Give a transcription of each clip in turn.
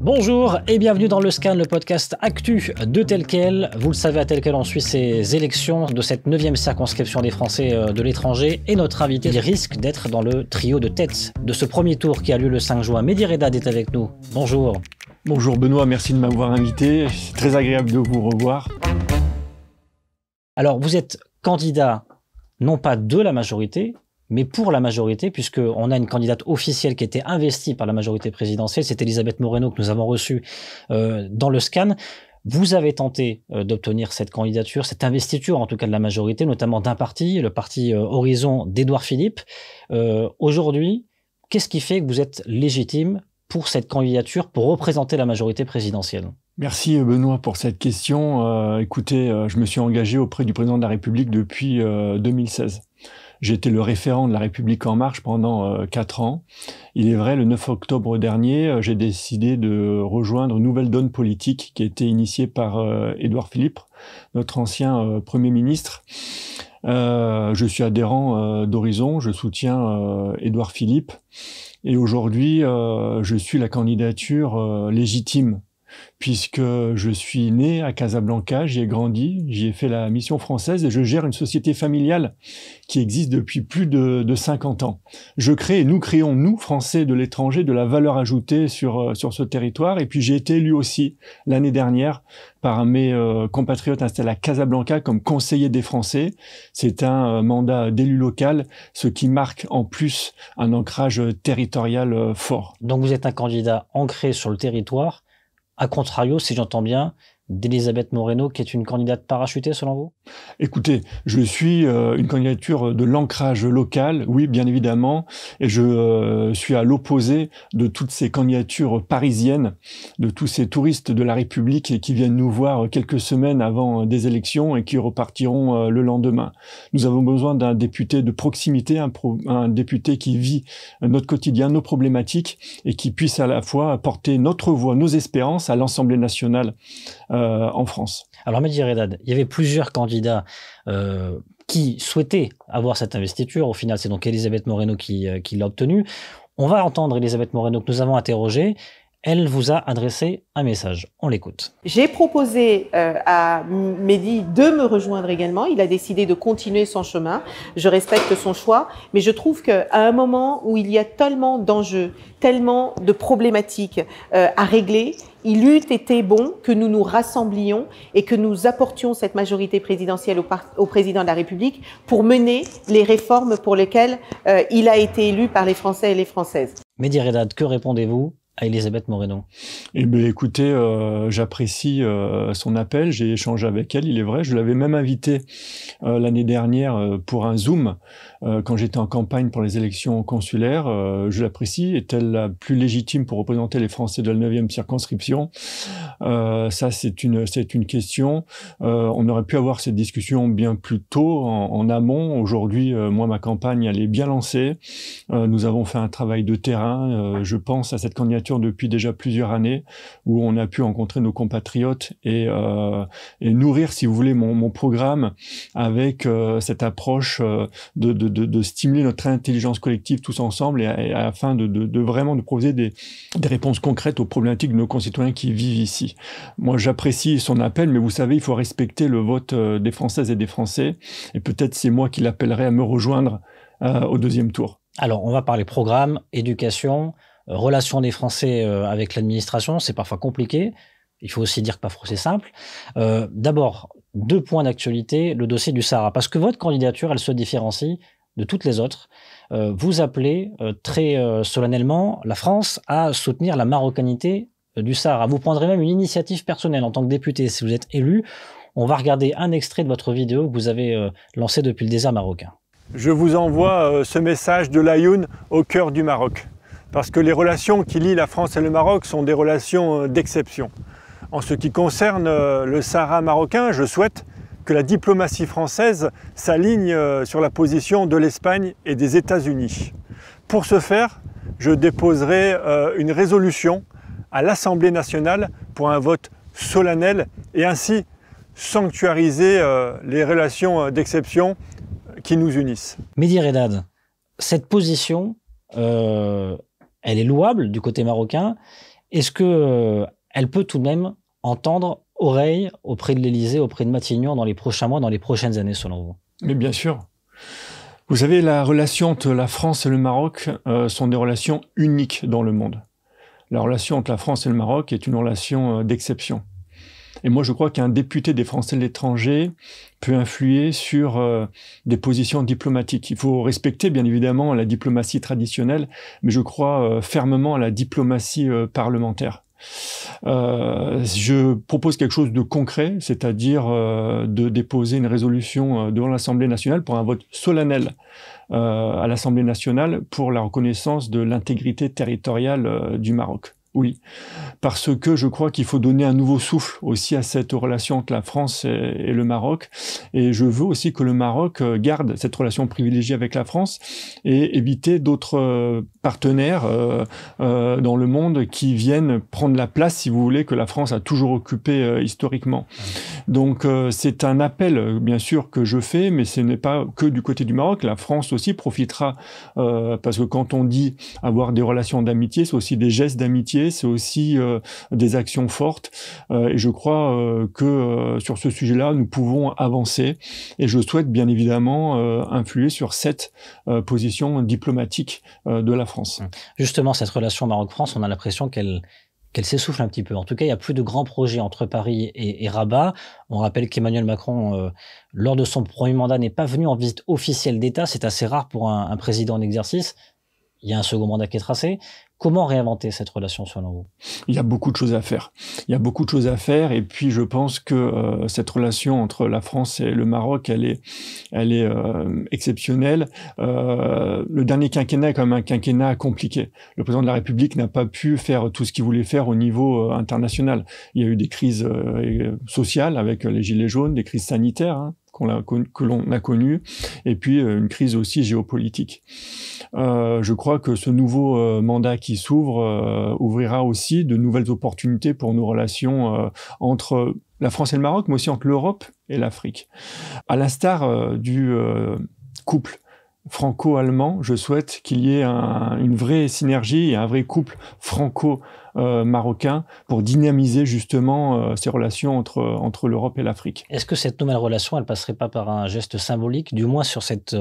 Bonjour et bienvenue dans Le Scan, le podcast actu de Tel Quel. Vous le savez, à Tel Quel, on suit ces élections de cette 9e circonscription des Français de l'étranger. Et notre invité, il risque d'être dans le trio de tête de ce premier tour qui a lieu le 5 juin. Mehdi Redad est avec nous. Bonjour. Bonjour Benoît, merci de m'avoir invité. C'est très agréable de vous revoir. Alors, vous êtes candidat, non pas de la majorité, mais pour la majorité, puisqu'on a une candidate officielle qui a été investie par la majorité présidentielle, c'est Elisabeth Moreno que nous avons reçue dans le Scan. Vous avez tenté d'obtenir cette candidature, cette investiture en tout cas de la majorité, notamment d'un parti, le parti Horizon d'Édouard Philippe. Aujourd'hui, qu'est-ce qui fait que vous êtes légitime pour cette candidature, pour représenter la majorité présidentielle ? Merci Benoît pour cette question. Écoutez, je me suis engagé auprès du président de la République depuis 2016. J'ai été le référent de La République En Marche pendant 4 ans. Il est vrai, le 9 octobre dernier, j'ai décidé de rejoindre une nouvelle donne politique qui a été initiée par Édouard Philippe, notre ancien Premier ministre. Je suis adhérent d'Horizon, je soutiens Édouard Philippe. Et aujourd'hui, je suis la candidature légitime, puisque je suis né à Casablanca, j'y ai grandi, j'y ai fait la mission française et je gère une société familiale qui existe depuis plus de 50 ans. Nous créons, nous, Français de l'étranger, de la valeur ajoutée sur ce territoire. Et puis j'ai été élu aussi l'année dernière par mes compatriotes installés à Casablanca comme conseiller des Français. C'est un mandat d'élu local, ce qui marque en plus un ancrage territorial fort. Donc vous êtes un candidat ancré sur le territoire, à contrario, si j'entends bien, d'Elisabeth Moreno, qui est une candidate parachutée selon vous ? Écoutez, je suis une candidature de l'ancrage local, oui, bien évidemment, et je suis à l'opposé de toutes ces candidatures parisiennes, de tous ces touristes de la République qui viennent nous voir quelques semaines avant des élections et qui repartiront le lendemain. Nous avons besoin d'un député de proximité, un député qui vit notre quotidien, nos problématiques, et qui puisse à la fois apporter notre voix, nos espérances à l'Assemblée nationale en France. Alors Mehdi Redad, il y avait plusieurs candidats qui souhaitaient avoir cette investiture. Au final, c'est donc Elisabeth Moreno qui l'a obtenue. On va entendre Elisabeth Moreno que nous avons interrogée. Elle vous a adressé un message. On l'écoute. J'ai proposé à Mehdi de me rejoindre également. Il a décidé de continuer son chemin. Je respecte son choix, mais je trouve qu'à un moment où il y a tellement d'enjeux, tellement de problématiques à régler, il eût été bon que nous nous rassemblions et que nous apportions cette majorité présidentielle au président de la République pour mener les réformes pour lesquelles il a été élu par les Français et les Françaises. Mehdi Redad, que répondez-vous à Elisabeth Moreno? Eh bien, écoutez, j'apprécie son appel, j'ai échangé avec elle, il est vrai, je l'avais même invitée l'année dernière pour un Zoom quand j'étais en campagne pour les élections consulaires. Je l'apprécie, est-elle la plus légitime pour représenter les Français de la 9e circonscription? Ça, c'est une question. On aurait pu avoir cette discussion bien plus tôt, en amont. Aujourd'hui, moi, ma campagne, elle est bien lancée. Nous avons fait un travail de terrain. Je pense à cette candidature depuis déjà plusieurs années, où on a pu rencontrer nos compatriotes et nourrir, si vous voulez, mon programme avec cette approche de stimuler notre intelligence collective tous ensemble et afin de vraiment de proposer des réponses concrètes aux problématiques de nos concitoyens qui vivent ici. Moi, j'apprécie son appel, mais vous savez, il faut respecter le vote des Françaises et des Français, et peut-être c'est moi qui l'appellerai à me rejoindre au deuxième tour. Alors, on va parler programme, éducation, relations des Français avec l'administration, c'est parfois compliqué. Il faut aussi dire que parfois c'est simple. D'abord, 2 points d'actualité, le dossier du Sahara, parce que votre candidature, elle se différencie de toutes les autres. Vous appelez très solennellement la France à soutenir la marocanité du Sahara. Vous prendrez même une initiative personnelle en tant que député. Si vous êtes élu, on va regarder un extrait de votre vidéo que vous avez lancée depuis le désert marocain. Je vous envoie ce message de l'Aïoun au cœur du Maroc. Parce que les relations qui lient la France et le Maroc sont des relations d'exception. En ce qui concerne le Sahara marocain, je souhaite que la diplomatie française s'aligne sur la position de l'Espagne et des États-Unis. Pour ce faire, je déposerai une résolution à l'Assemblée nationale pour un vote solennel et ainsi sanctuariser les relations d'exception qui nous unissent. Mehdi Redad, cette position, elle est louable du côté marocain est-ce que elle peut tout de même entendre oreille auprès de l'Élysée, auprès de Matignon dans les prochains mois, dans les prochaines années, selon vous? Mais bien sûr. Vous savez, la relation entre la France et le Maroc sont des relations uniques dans le monde. La relation entre la France et le Maroc est une relation d'exception. Et moi, je crois qu'un député des Français de l'étranger peut influer sur des positions diplomatiques. Il faut respecter, bien évidemment, la diplomatie traditionnelle, mais je crois fermement à la diplomatie parlementaire. Je propose quelque chose de concret, c'est-à-dire de déposer une résolution devant l'Assemblée nationale pour un vote solennel à l'Assemblée nationale pour la reconnaissance de l'intégrité territoriale du Maroc. Oui, parce que je crois qu'il faut donner un nouveau souffle aussi à cette relation entre la France et le Maroc. Et je veux aussi que le Maroc garde cette relation privilégiée avec la France et éviter d'autres partenaires dans le monde qui viennent prendre la place, si vous voulez, que la France a toujours occupée historiquement. Donc c'est un appel, bien sûr, que je fais, mais ce n'est pas que du côté du Maroc. La France aussi profitera, parce que quand on dit avoir des relations d'amitié, c'est aussi des gestes d'amitié, c'est aussi des actions fortes. Et je crois que sur ce sujet-là, nous pouvons avancer. Et je souhaite bien évidemment influer sur cette position diplomatique de la France. Justement, cette relation Maroc-France, on a l'impression qu'elle s'essouffle un petit peu. En tout cas, il n'y a plus de grands projets entre Paris et Rabat. On rappelle qu'Emmanuel Macron, lors de son premier mandat, n'est pas venu en visite officielle d'État. C'est assez rare pour un président en exercice. Il y a un second mandat qui est tracé. Comment réinventer cette relation selon vous? Il y a beaucoup de choses à faire. Il y a beaucoup de choses à faire et puis je pense que cette relation entre la France et le Maroc, elle est exceptionnelle. Le dernier quinquennat est quand même un quinquennat compliqué. Le président de la République n'a pas pu faire tout ce qu'il voulait faire au niveau international. Il y a eu des crises sociales avec les gilets jaunes, des crises sanitaires, que l'on a connu, et puis une crise aussi géopolitique. Je crois que ce nouveau mandat qui s'ouvre ouvrira aussi de nouvelles opportunités pour nos relations entre la France et le Maroc, mais aussi entre l'Europe et l'Afrique. À l'instar du couple franco-allemand, je souhaite qu'il y ait une vraie synergie et un vrai couple franco-marocain pour dynamiser justement ces relations entre l'Europe et l'Afrique. Est-ce que cette nouvelle relation, elle passerait pas par un geste symbolique, du moins sur cette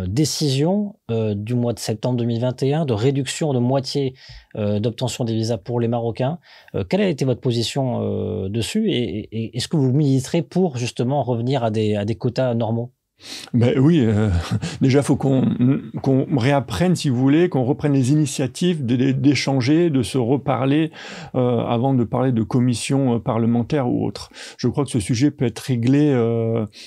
décision du mois de septembre 2021 de réduction de moitié d'obtention des visas pour les Marocains? Quelle a été votre position dessus et est-ce que vous militerez pour justement revenir à des quotas normaux? Ben oui, déjà faut qu'on réapprenne, si vous voulez, qu'on reprenne les initiatives d'échanger, de se reparler avant de parler de commission parlementaire ou autre. Je crois que ce sujet peut être réglé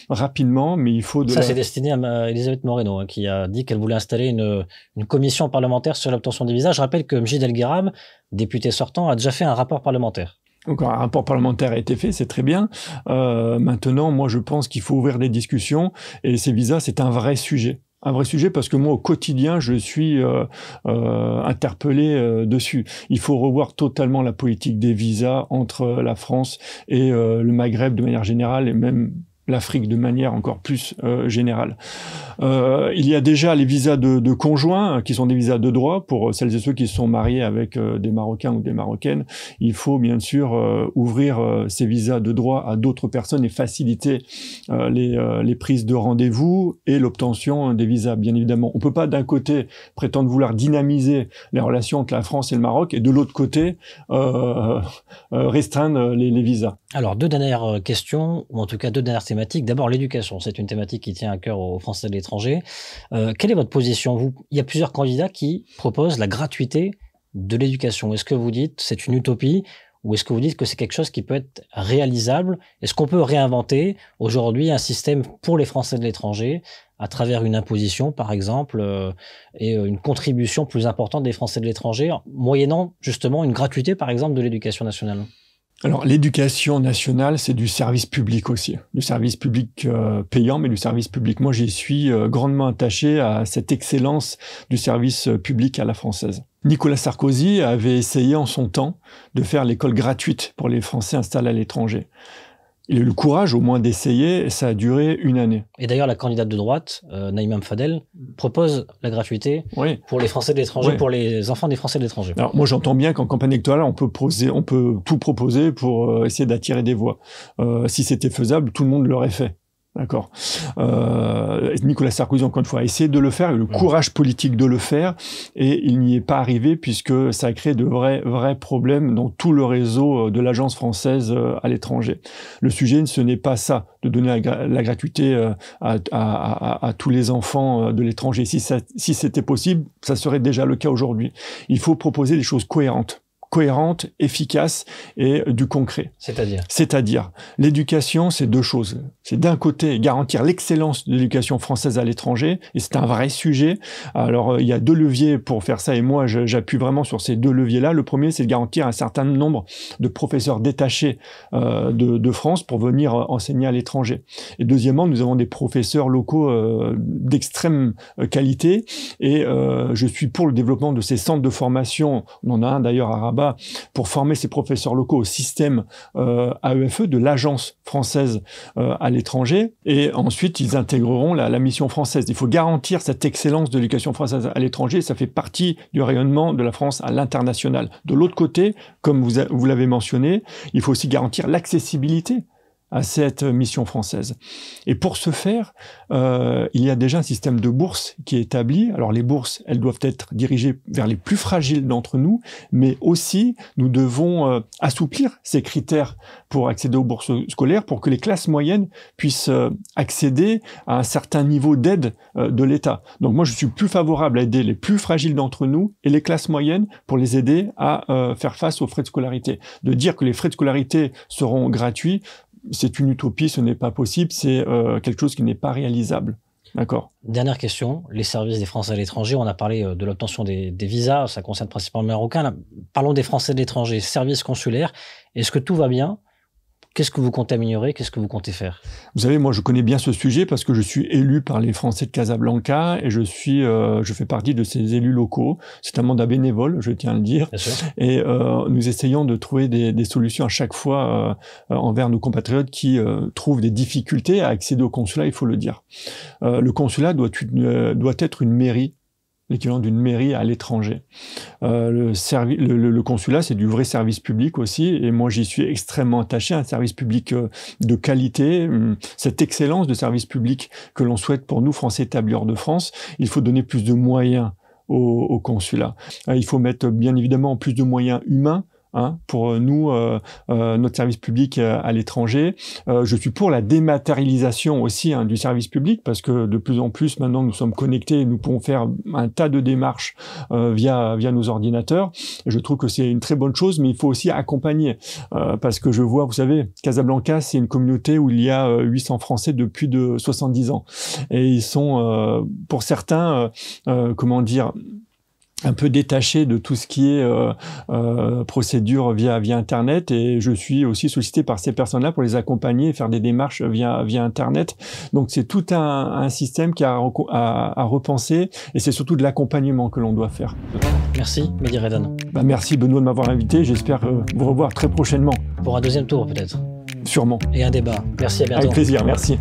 rapidement, mais il faut... Ça, c'est destiné à Elisabeth Moreno, qui a dit qu'elle voulait installer une commission parlementaire sur l'obtention des visas. Je rappelle que Mjid El Guerram, député sortant, a déjà fait un rapport parlementaire. Donc un rapport parlementaire a été fait, c'est très bien. Maintenant, moi je pense qu'il faut ouvrir des discussions et ces visas, c'est un vrai sujet. Un vrai sujet parce que moi au quotidien je suis interpellé dessus. Il faut revoir totalement la politique des visas entre la France et le Maghreb de manière générale et même l'Afrique de manière encore plus générale. Il y a déjà les visas de conjoints, qui sont des visas de droit pour celles et ceux qui sont mariés avec des Marocains ou des Marocaines. Il faut bien sûr ouvrir ces visas de droit à d'autres personnes et faciliter les prises de rendez-vous et l'obtention des visas, bien évidemment. On peut pas d'un côté prétendre vouloir dynamiser les relations entre la France et le Maroc et de l'autre côté restreindre les visas. Alors, deux dernières questions, ou en tout cas deux dernières thématiques. D'abord, l'éducation. C'est une thématique qui tient à cœur aux Français de l'étranger. Quelle est votre position? Il y a plusieurs candidats qui proposent la gratuité de l'éducation. Est-ce que vous dites c'est une utopie ou est-ce que vous dites que c'est quelque chose qui peut être réalisable? Est-ce qu'on peut réinventer aujourd'hui un système pour les Français de l'étranger à travers une imposition, par exemple, et une contribution plus importante des Français de l'étranger, moyennant justement une gratuité, par exemple, de l'éducation nationale? Alors, l'éducation nationale, c'est du service public aussi. Du service public payant, mais du service public. Moi, j'y suis grandement attaché à cette excellence du service public à la française. Nicolas Sarkozy avait essayé en son temps de faire l'école gratuite pour les Français installés à l'étranger. Il a eu le courage au moins d'essayer, et ça a duré 1 année. Et d'ailleurs, la candidate de droite, Naïma Mfadel, propose la gratuité pour les Français de l'étranger, pour les enfants des Français de l'étranger. Alors moi, j'entends bien qu'en campagne électorale, on peut tout proposer pour essayer d'attirer des voix. Si c'était faisable, tout le monde l'aurait fait. D'accord. Nicolas Sarkozy, encore une fois, a essayé de le faire, il a eu le courage politique de le faire, et il n'y est pas arrivé puisque ça a créé de vrais problèmes dans tout le réseau de l'agence française à l'étranger. Le sujet, ce n'est pas ça, de donner la gratuité à tous les enfants de l'étranger. Si c'était possible, ça serait déjà le cas aujourd'hui. Il faut proposer des choses cohérentes, efficace et du concret. C'est-à-dire, l'éducation, c'est 2 choses. C'est d'un côté garantir l'excellence de l'éducation française à l'étranger, et c'est un vrai sujet. Alors, il y a 2 leviers pour faire ça, et moi, j'appuie vraiment sur ces 2 leviers-là. Le premier, c'est de garantir un certain nombre de professeurs détachés de France pour venir enseigner à l'étranger. Et deuxièmement, nous avons des professeurs locaux d'extrême qualité, et je suis pour le développement de ces centres de formation. On en a un d'ailleurs à Rabat, pour former ces professeurs locaux au système AEFE de l'agence française à l'étranger, et ensuite ils intégreront la mission française. Il faut garantir cette excellence de l'éducation française à l'étranger, ça fait partie du rayonnement de la France à l'international. De l'autre côté, comme vous l'avez mentionné, il faut aussi garantir l'accessibilité à cette mission française. Et pour ce faire, il y a déjà un système de bourses qui est établi. Alors les bourses, elles doivent être dirigées vers les plus fragiles d'entre nous, mais aussi nous devons assouplir ces critères pour accéder aux bourses scolaires, pour que les classes moyennes puissent accéder à un certain niveau d'aide de l'État. Donc moi, je suis plus favorable à aider les plus fragiles d'entre nous et les classes moyennes pour les aider à faire face aux frais de scolarité. De dire que les frais de scolarité seront gratuits, c'est une utopie, ce n'est pas possible, c'est quelque chose qui n'est pas réalisable. D'accord. Dernière question, les services des Français à l'étranger, on a parlé de l'obtention des visas, ça concerne principalement les Marocains. Là, parlons des Français de l'étranger, services consulaires, est-ce que tout va bien ? Qu'est-ce que vous comptez améliorer? Qu'est-ce que vous comptez faire? Vous savez, moi, je connais bien ce sujet parce que je suis élu par les Français de Casablanca et je fais partie de ces élus locaux. C'est un mandat bénévole, je tiens à le dire. Bien sûr. Et nous essayons de trouver des solutions à chaque fois envers nos compatriotes qui trouvent des difficultés à accéder au consulat, il faut le dire. Le consulat doit être une mairie, l'équivalent d'une mairie à l'étranger. Le consulat, c'est du vrai service public aussi, et moi j'y suis extrêmement attaché, un service public de qualité, cette excellence de service public que l'on souhaite pour nous, Français établis hors de France. Il faut donner plus de moyens au consulat. Il faut mettre bien évidemment plus de moyens humains, pour nous, notre service public à l'étranger. Je suis pour la dématérialisation aussi du service public parce que de plus en plus maintenant nous sommes connectés et nous pouvons faire un tas de démarches via nos ordinateurs. Je trouve que c'est une très bonne chose, mais il faut aussi accompagner parce que je vois, vous savez, Casablanca, c'est une communauté où il y a 800 Français de plus de 70 ans et ils sont pour certains, un peu détaché de tout ce qui est procédure via Internet, et je suis aussi sollicité par ces personnes-là pour les accompagner et faire des démarches via Internet. Donc c'est tout un système qui a à repenser, et c'est surtout de l'accompagnement que l'on doit faire. Merci Mehdi Redane. Merci Benoît de m'avoir invité, j'espère vous revoir très prochainement. Pour un deuxième tour peut-être. Sûrement. Et un débat. Merci, à bientôt. Avec plaisir, merci.